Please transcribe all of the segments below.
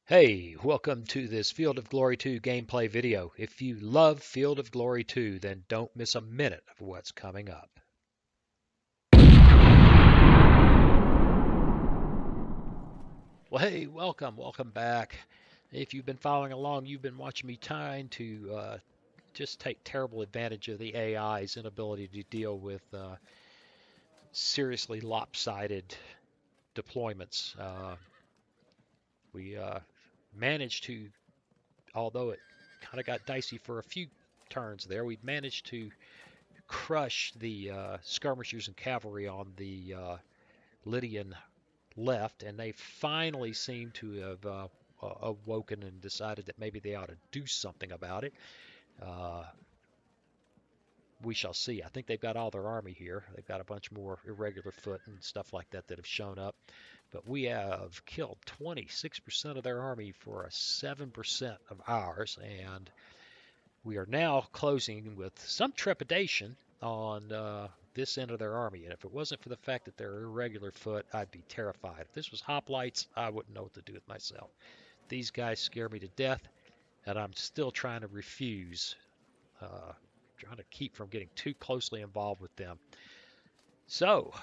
Hey, welcome to this Field of Glory 2 gameplay video. If you love Field of Glory 2, then don't miss a minute of what's coming up. Well, hey, welcome back. If you've been following along, you've been watching me trying to just take terrible advantage of the AI's inability to deal with seriously lopsided deployments. We managed to, although it kind of got dicey for a few turns there, we managed to crush the skirmishers and cavalry on the Lydian left, and they finally seem to have awoken and decided that maybe they ought to do something about it. Uh, we shall see. I think they've got all their army here. They've got a bunch more irregular foot and stuff like that that have shown up. But we have killed 26% of their army for a 7% of ours, and we are now closing with some trepidation on this end of their army. And if it wasn't for the fact that they're irregular foot, I'd be terrified. If this was hoplites, I wouldn't know what to do with myself. These guys scare me to death, and I'm still trying to refuse, trying to keep from getting too closely involved with them. So,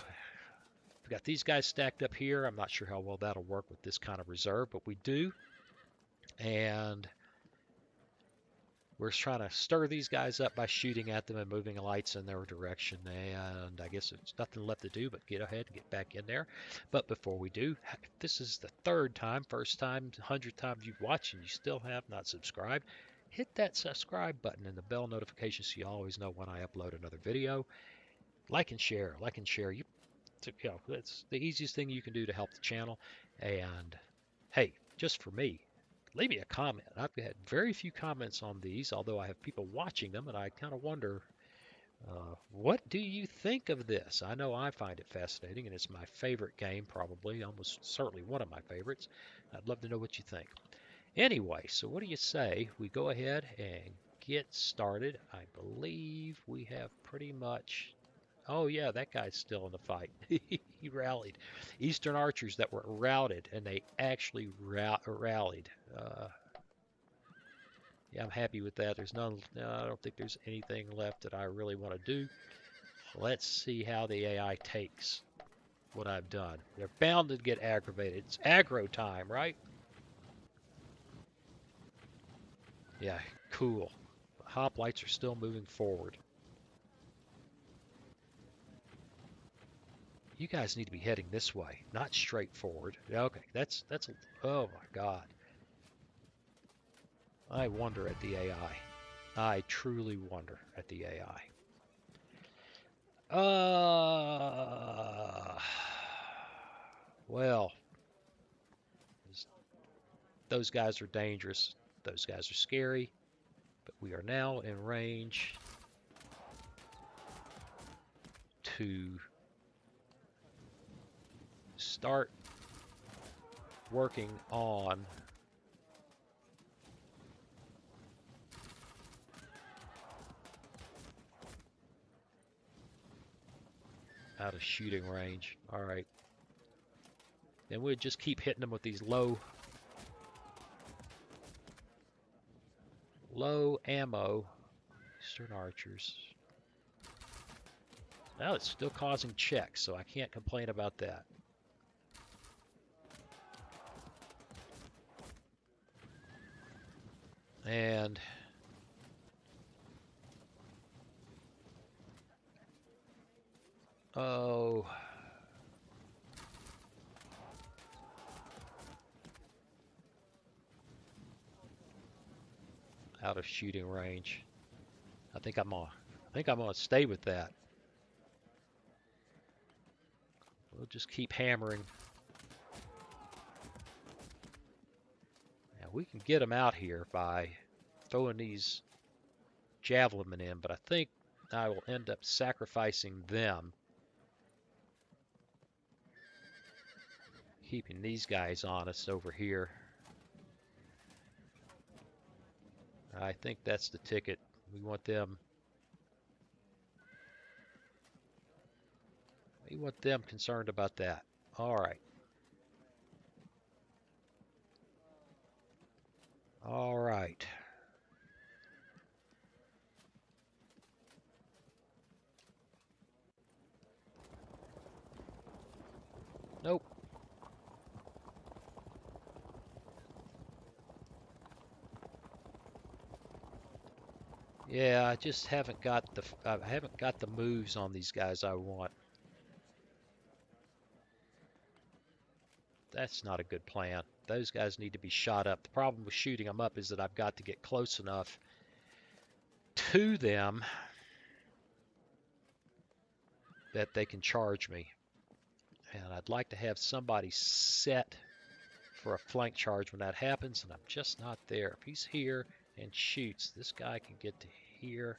we've got these guys stacked up here. I'm not sure how well that'll work with this kind of reserve, but we do. And we're trying to stir these guys up by shooting at them and moving lights in their direction. And I guess there's nothing left to do but get ahead and get back in there. But before we do, this is the third time, first time, 100th time you've watched and you still have not subscribed. Hit that subscribe button and the bell notification so you always know when I upload another video. Like and share, like and share. That's the easiest thing you can do to help the channel. And hey, just for me, leave me a comment. I've had very few comments on these, although I have people watching them, and I kind of wonder, what do you think of this? I know I find it fascinating, and it's my favorite game, probably, almost certainly one of my favorites. I'd love to know what you think. Anyway, so what do you say we go ahead and get started? I believe we have pretty much. Oh, yeah, that guy's still in the fight. He rallied. Eastern archers that were routed, and they actually rallied. Yeah, I'm happy with that. There's none. No, I don't think there's anything left that I really want to do. Let's see how the AI takes what I've done. They're bound to get aggravated. It's aggro time, right? Yeah, cool. Hoplites are still moving forward. You guys need to be heading this way, not straight forward. Okay, oh my God. I wonder at the AI. I truly wonder at the AI. Well, those guys are dangerous. Those guys are scary. But we are now in range to start working on out of shooting range. All right. Then we'll just keep hitting them with these low ammo Eastern archers. Now it's still causing checks, so I can't complain about that. And oh, out of shooting range. I think I'm gonna stay with that. We'll just keep hammering. Now we can get them out here by throwing these javelin men in, but I think I will end up sacrificing them, keeping these guys honest over here. I think that's the ticket. We want them. We want them concerned about that. All right. Yeah, I just haven't got the moves on these guys I want. That's not a good plan. Those guys need to be shot up. The problem with shooting them up is that I've got to get close enough to them that they can charge me. And I'd like to have somebody set for a flank charge when that happens, and I'm just not there. If he's here and shoots, this guy can get to here,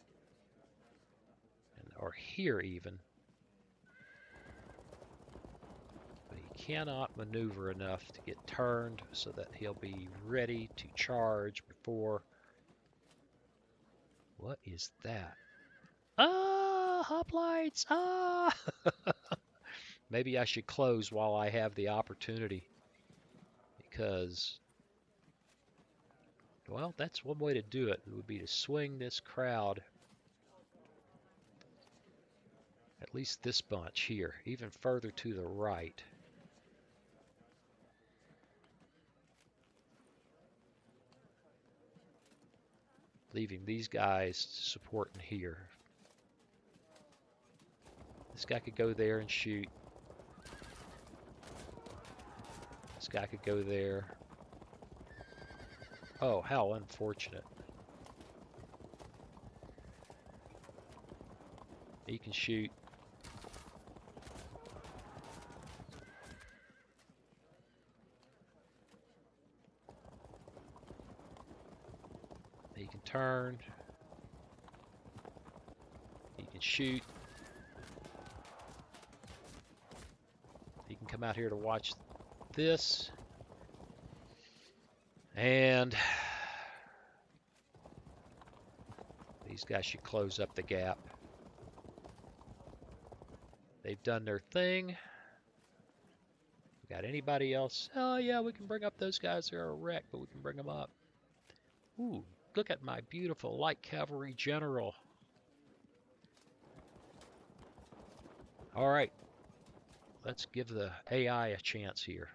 or here even. But he cannot maneuver enough to get turned so that he'll be ready to charge before... What is that? Ah, hoplites! Ah! Maybe I should close while I have the opportunity, because, well, that's one way to do it. It would be to swing this crowd, at least this bunch here, even further to the right. Leaving these guys supporting here. This guy could go there and shoot. This guy could go there. Oh, how unfortunate. He can shoot. He can turn. He can shoot. He can come out here to watch this. And these guys should close up the gap. They've done their thing. Got anybody else? Oh yeah, we can bring up those guys. They're a wreck, but we can bring them up. Ooh, look at my beautiful light cavalry general. All right, let's give the AI a chance here.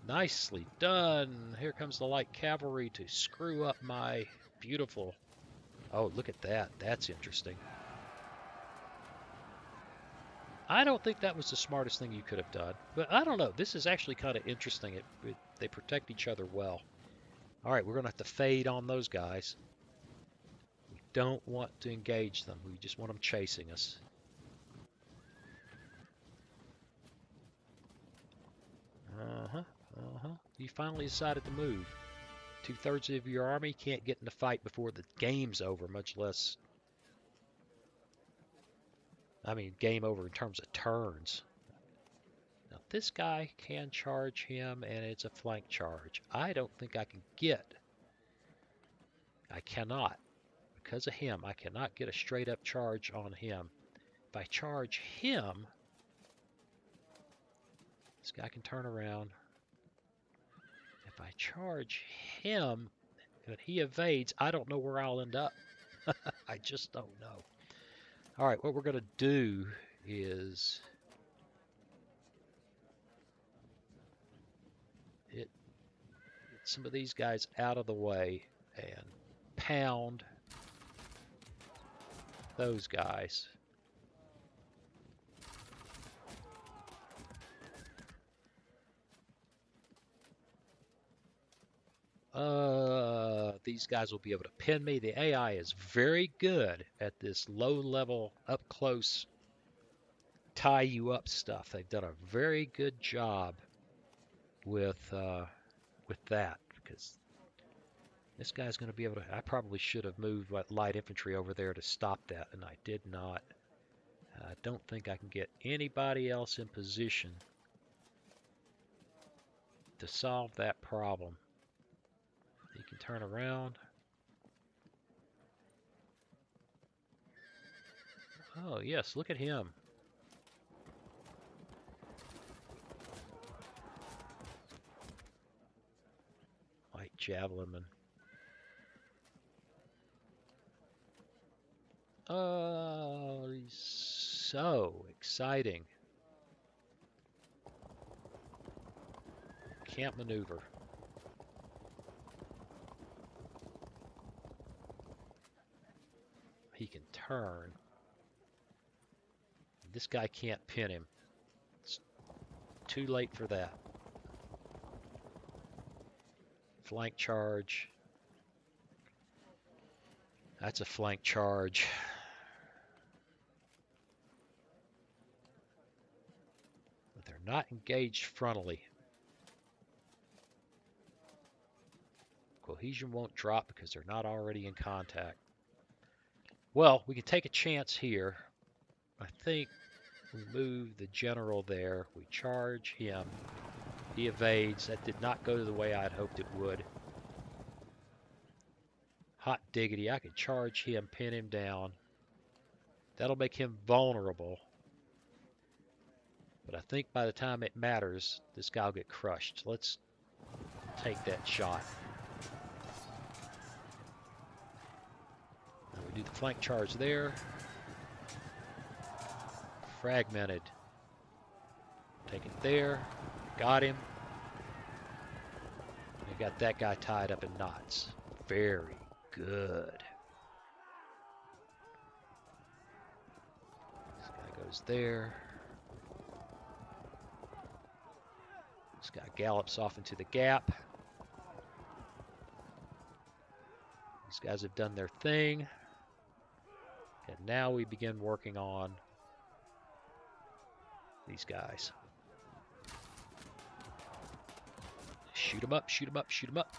Nicely done. Here comes the light cavalry to screw up my beautiful... Oh, look at that. That's interesting. I don't think that was the smartest thing you could have done. But I don't know. This is actually kind of interesting. They protect each other well. All right, we're going to have to fade on those guys. We don't want to engage them. We just want them chasing us. You finally decided to move. 2/3 of your army can't get in the fight before the game's over, much less... I mean, game over in terms of turns. Now, this guy can charge him, and it's a flank charge. I don't think I can get... I cannot. Because of him, I cannot get a straight-up charge on him. If I charge him, this guy can turn around. If I charge him, and he evades, I don't know where I'll end up. I just don't know. All right, what we're going to do is get some of these guys out of the way and pound those guys. These guys will be able to pin me. The AI is very good at this low-level, up-close, tie-you-up stuff. They've done a very good job with that, because this guy's going to be able to... I probably should have moved light infantry over there to stop that, and I did not. I don't think I can get anybody else in position to solve that problem. He can turn around. Oh, yes, look at him. Light javelinman. Oh, he's so exciting. Can't maneuver. turn. This guy can't pin him. It's too late for that. Flank charge. That's a flank charge. But they're not engaged frontally. Cohesion won't drop because they're not already in contact. Well, we can take a chance here. I think we move the general there. We charge him. He evades. That did not go the way I'd hoped it would. Hot diggity. I can charge him, pin him down. That'll make him vulnerable. But I think by the time it matters, this guy will get crushed. So let's take that shot. Now we do the flank charge there. Fragmented. Take it there. Got him. We got that guy tied up in knots. Very good. This guy goes there. This guy gallops off into the gap. These guys have done their thing. And now we begin working on these guys. Shoot them up, shoot them up, shoot them up.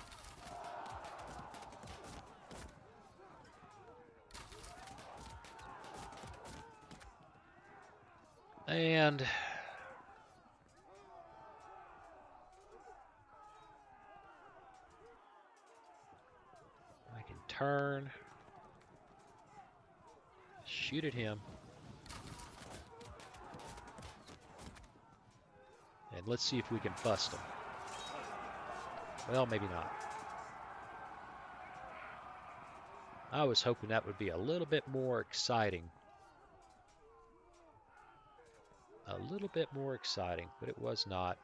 And I can turn, shoot at him. And let's see if we can bust him. Well, maybe not. I was hoping that would be a little bit more exciting. A little bit more exciting, but it was not.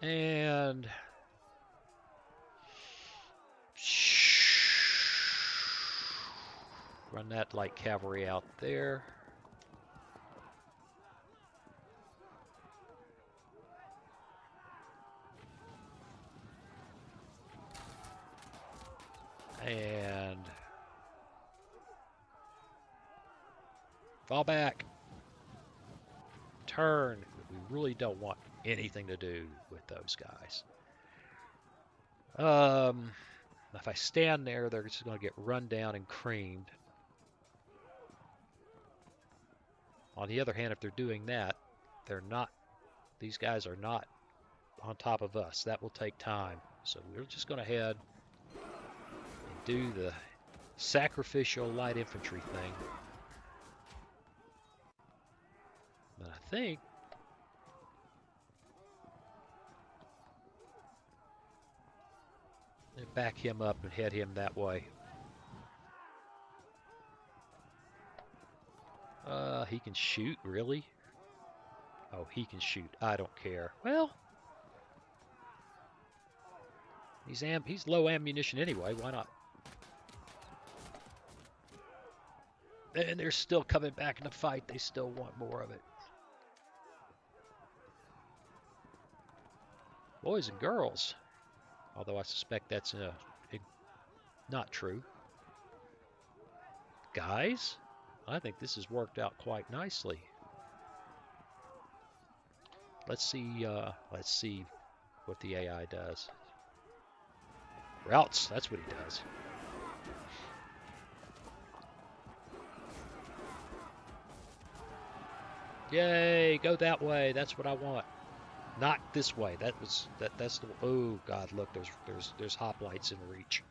And run that light cavalry out there. And fall back. Turn. We really don't want anything to do with those guys. If I stand there, they're just going to get run down and creamed. On the other hand, if they're doing that, they're not. These guys are not on top of us. That will take time. So we're just going to head and do the sacrificial light infantry thing. But I think they back him up and head him that way. He can shoot, really? Oh, he can shoot. I don't care. Well, he's low ammunition anyway. Why not? And they're still coming back in the fight. They still want more of it. Boys and girls. Although I suspect that's not true. Guys, I think this has worked out quite nicely. Let's see what the AI does. Routes, that's what he does. Yay, go that way. That's what I want. Not this way. That's the. Oh God, look, there's hoplites in reach.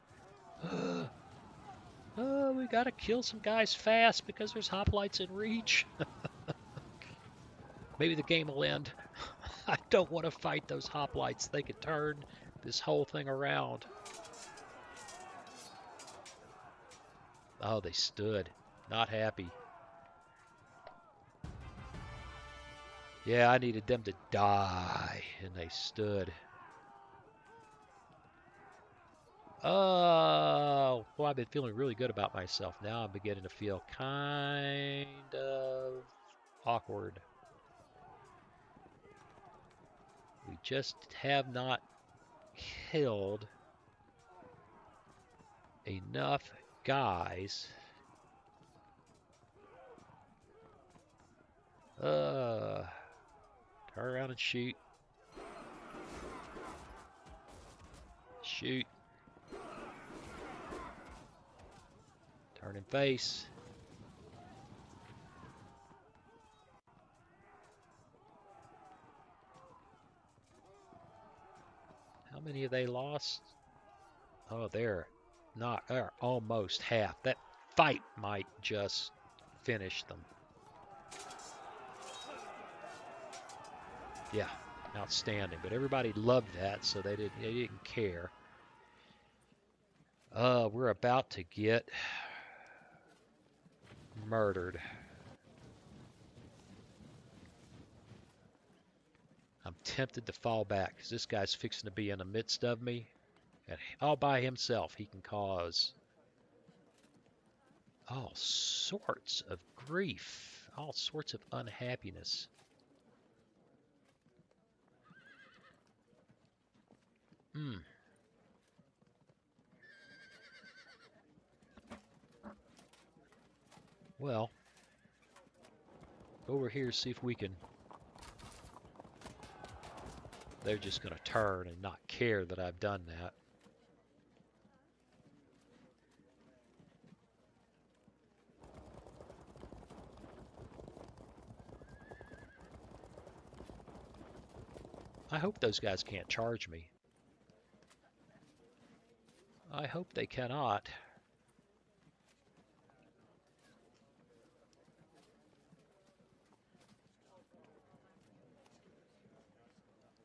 Oh, we gotta kill some guys fast because there's hoplites in reach. Maybe the game will end. I don't want to fight those hoplites. They could turn this whole thing around. Oh, they stood. Not happy. Yeah, I needed them to die, and they stood. Oh, well, I've been feeling really good about myself. Now I'm beginning to feel kind of awkward. We just have not killed enough guys. Turn around and shoot. Shoot. Turn and face. How many have they lost? Oh, they're almost half. That fight might just finish them. Yeah, outstanding. But everybody loved that, so they didn't care. We're about to get murdered. I'm tempted to fall back because this guy's fixing to be in the midst of me. And all by himself, he can cause all sorts of grief, all sorts of unhappiness. Well, over here, see if we can. They're just going to turn and not care that I've done that. I hope those guys can't charge me. I hope they cannot.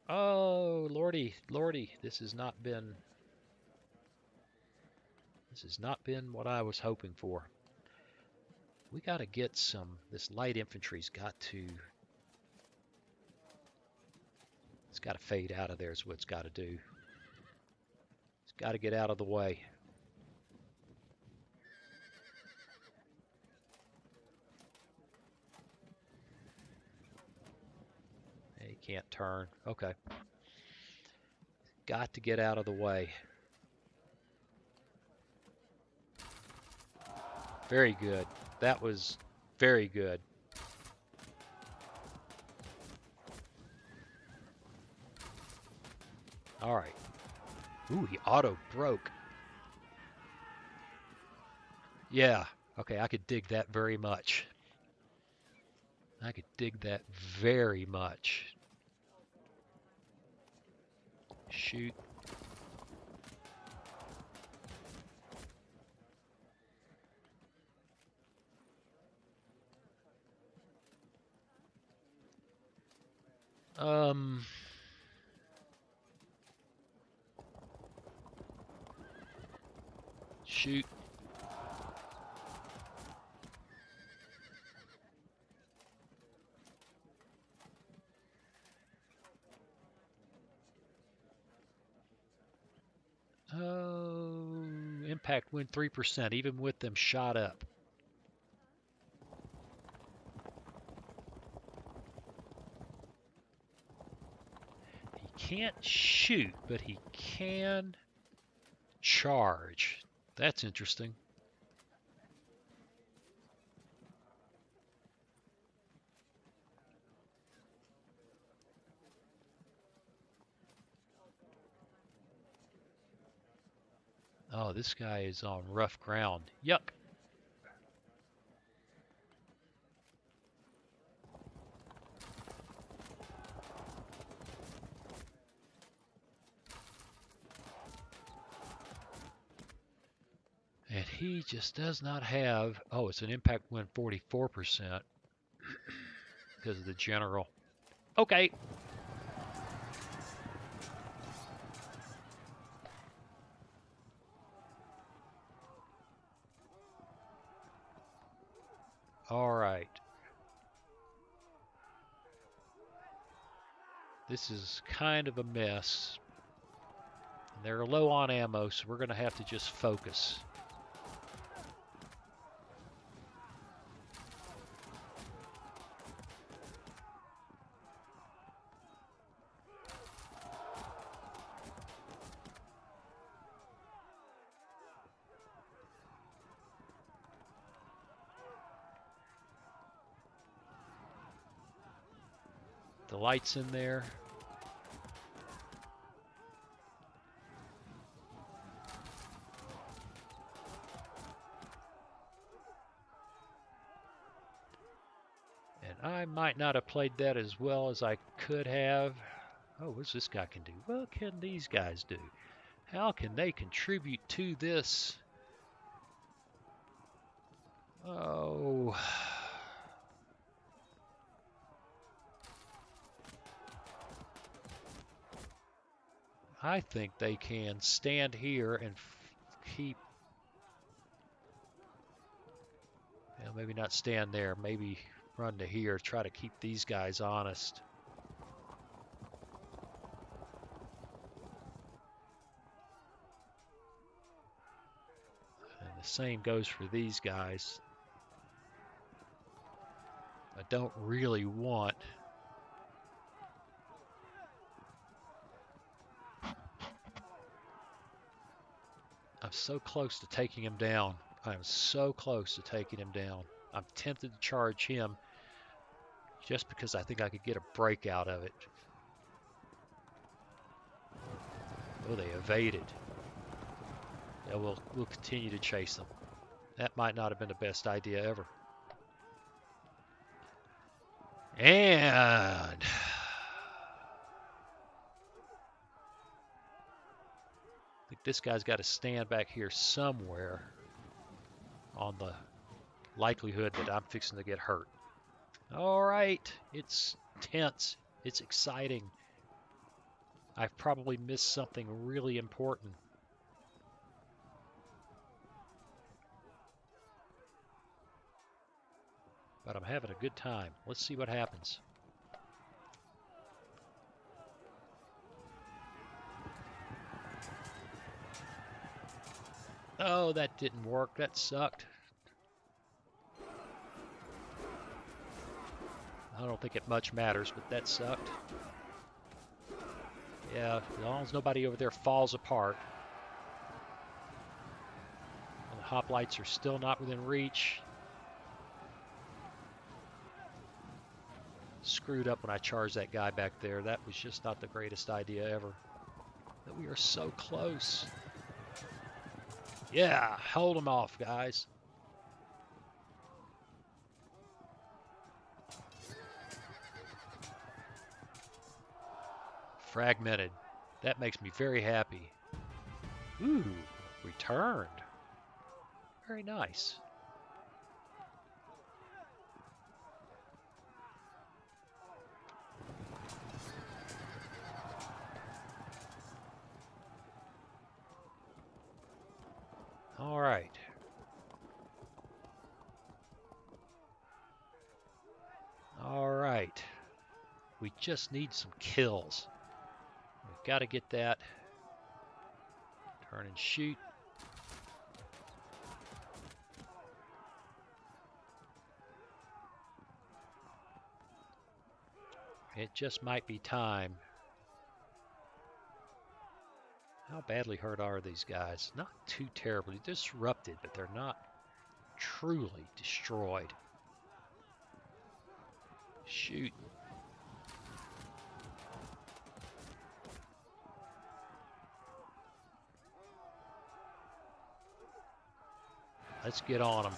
Oh, lordy, this has not been what I was hoping for. We got to get this light infantry's got to, it's got to fade out of there is what it's got to do. It's got to get out of the way. He can't turn. Okay. Got to get out of the way. Very good. That was very good. All right. Ooh, he auto broke. Yeah. Okay, I could dig that very much. I could dig that very much. Shoot. Shoot. Oh, impact win 3%, even with them shot up. He can't shoot, but he can charge. That's interesting. Oh, this guy is on rough ground. Yuck. And he just does not have... Oh, it's an impact win 44% because of the general. Okay. All right. This is kind of a mess. And they're low on ammo, so we're going to have to just focus. The light's in there. And I might not have played that as well as I could have. Oh, what's this guy can do? What can these guys do? How can they contribute to this? Oh. I think they can stand here and keep, well, maybe not stand there, maybe run to here, try to keep these guys honest. And the same goes for these guys. I don't really want I'm so close to taking him down. I am so close to taking him down. I'm tempted to charge him just because I think I could get a break out of it. Oh, they evaded. Yeah, we'll continue to chase them. That might not have been the best idea ever. And I think this guy's got to stand back here somewhere on the likelihood that I'm fixing to get hurt. All right, it's tense. It's exciting. I've probably missed something really important. But I'm having a good time. Let's see what happens. Oh, that didn't work. That sucked. I don't think it much matters, but that sucked. Yeah, as long as nobody over there falls apart. And the hoplites are still not within reach. Screwed up when I charged that guy back there. That was just not the greatest idea ever. But we are so close. Yeah, hold them off, guys. Fragmented. That makes me very happy. Ooh, returned. Very nice. All right. All right. We just need some kills. We've got to get that. Turn and shoot. It just might be time. How badly hurt are these guys? Not too terribly disrupted, but they're not truly destroyed. Shoot. Let's get on them.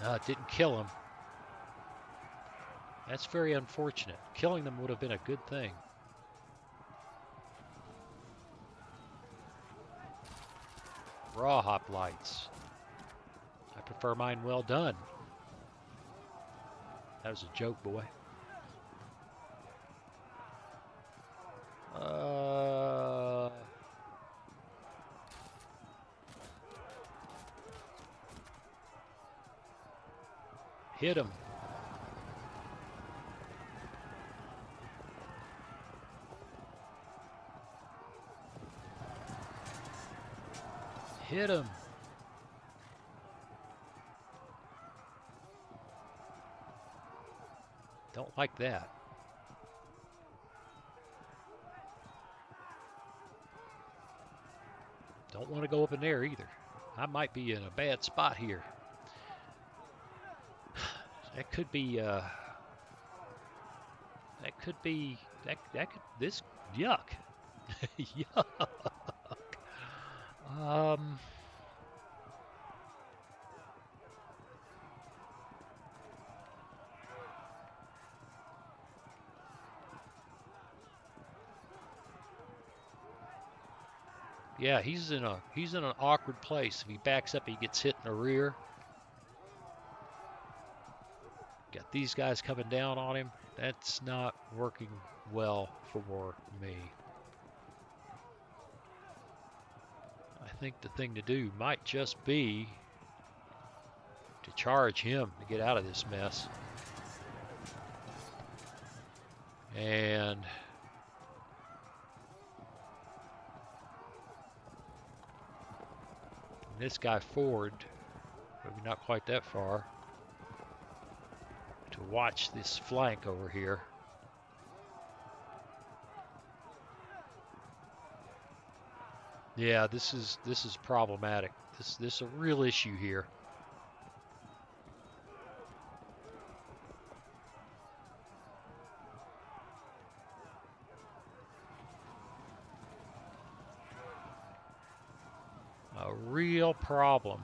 It didn't kill him. That's very unfortunate. Killing them would have been a good thing. Raw hoplites. I prefer mine well done. That was a joke, boy. Hit him. Hit him. Don't like that. Don't want to go up in there either. I might be in a bad spot here. That could be, this, yuck. Yuck. Yeah, he's in an awkward place. If he backs up, he gets hit in the rear. Got these guys coming down on him. That's not working well for me. I think the thing to do might just be to charge him to get out of this mess. And this guy forward, maybe not quite that far, to watch this flank over here. Yeah, this is problematic. This is a real issue here. A real problem.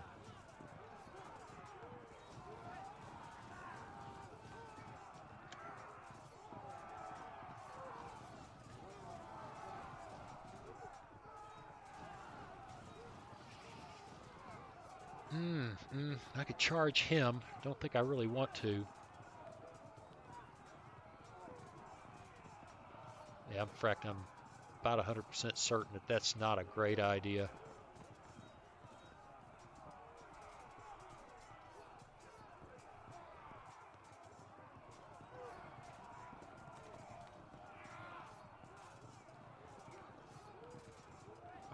I could charge him. Don't think I really want to. Yeah, in fact, I'm about 100% certain that that's not a great idea.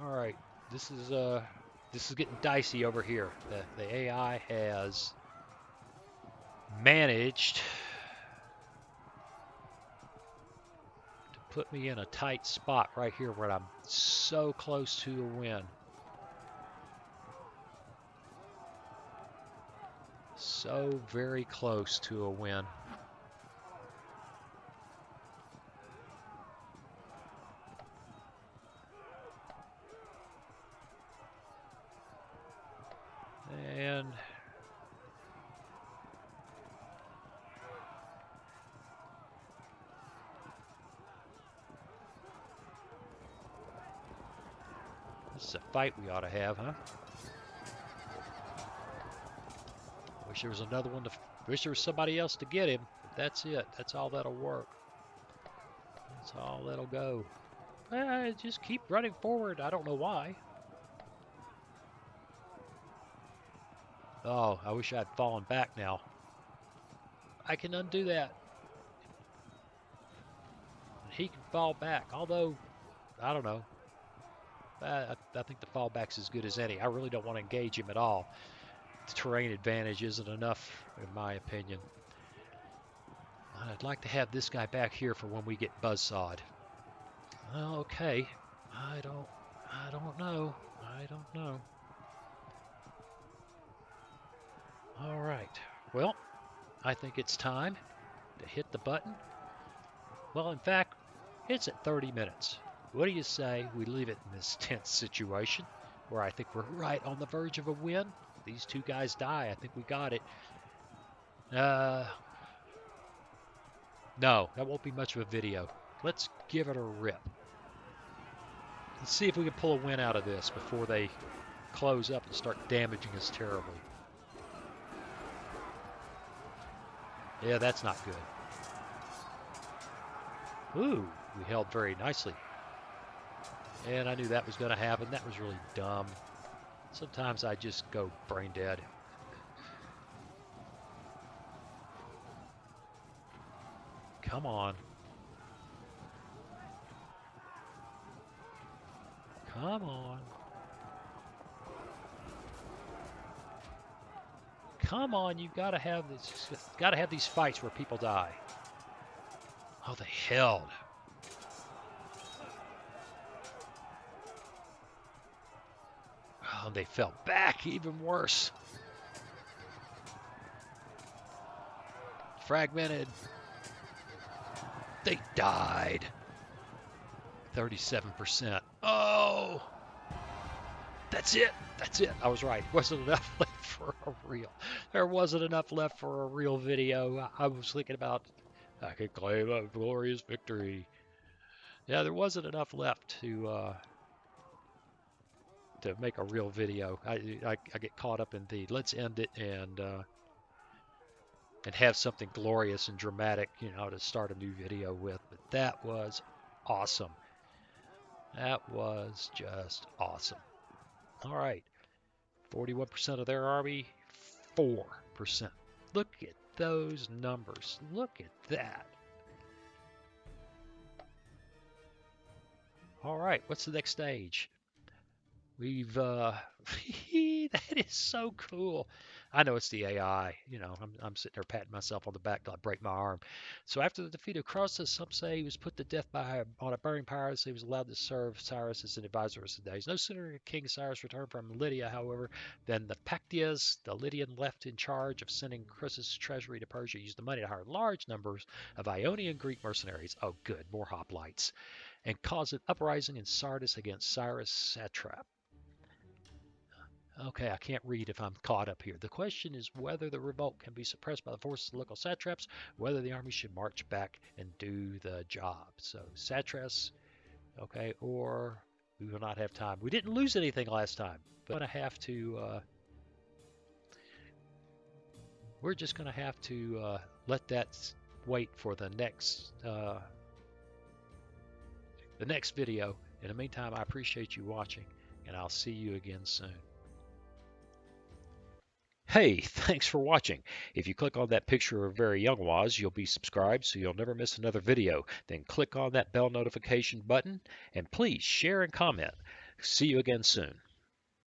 All right, this is getting dicey over here. The AI has managed to put me in a tight spot right here where I'm so close to a win. So very close to a win. And this is a fight we ought to have, huh? Wish there was another one to. Wish there was somebody else to get him. But that's it. That's all that'll work. That's all that'll go. Just keep running forward. I don't know why. Oh, I wish I'd fallen back now. I can undo that. He can fall back, although, I don't know. I think the fallback's as good as any. I really don't want to engage him at all. The terrain advantage isn't enough, in my opinion. I'd like to have this guy back here for when we get buzzsawed. Okay. I don't know. I don't know. All right. Well, I think it's time to hit the button. Well, in fact, it's at 30 minutes. What do you say we leave it in this tense situation where I think we're right on the verge of a win? These two guys die. I think we got it. No, that won't be much of a video. Let's give it a rip. Let's see if we can pull a win out of this before they close up and start damaging us terribly. Yeah, that's not good. Ooh, we held very nicely. And I knew that was going to happen. That was really dumb. Sometimes I just go brain dead. Come on. Come on. Come on, you've got to have this. Got to have these fights where people die. Oh, they held. Oh, they fell back even worse. Fragmented. They died. 37%. Oh, that's it. That's it. I was right. Wasn't enough left for a reel. There wasn't enough left for a real video. I was thinking about I could claim a glorious victory. Yeah, there wasn't enough left to make a real video. I get caught up in the let's end it and have something glorious and dramatic, to start a new video with. But that was awesome. That was just awesome. All right, 41% of their army, 4%. Look at those numbers. Look at that. All right, what's the next stage? We've that is so cool. I know it's the AI. I'm sitting there patting myself on the back till I break my arm. So after the defeat of Croesus, some say he was put to death on a burning pyre. He was allowed to serve Cyrus as an advisor of the days. No sooner did King Cyrus returned from Lydia, however, than the Pactyas, the Lydian left in charge of sending Croesus' treasury to Persia, used the money to hire large numbers of Ionian Greek mercenaries. Oh, good, more hoplites, and caused an uprising in Sardis against Cyrus satrap. Okay, I can't read if I'm caught up here. The question is whether the revolt can be suppressed by the forces of the local satraps, whether the army should march back and do the job. So satraps, okay, or we will not have time. We didn't lose anything last time, but we're just going to have to let that wait for the next video. In the meantime, I appreciate you watching, and I'll see you again soon. Hey, thanks for watching. If you click on that picture of very young Waz, you'll be subscribed so you'll never miss another video. Then click on that bell notification button and please share and comment. See you again soon.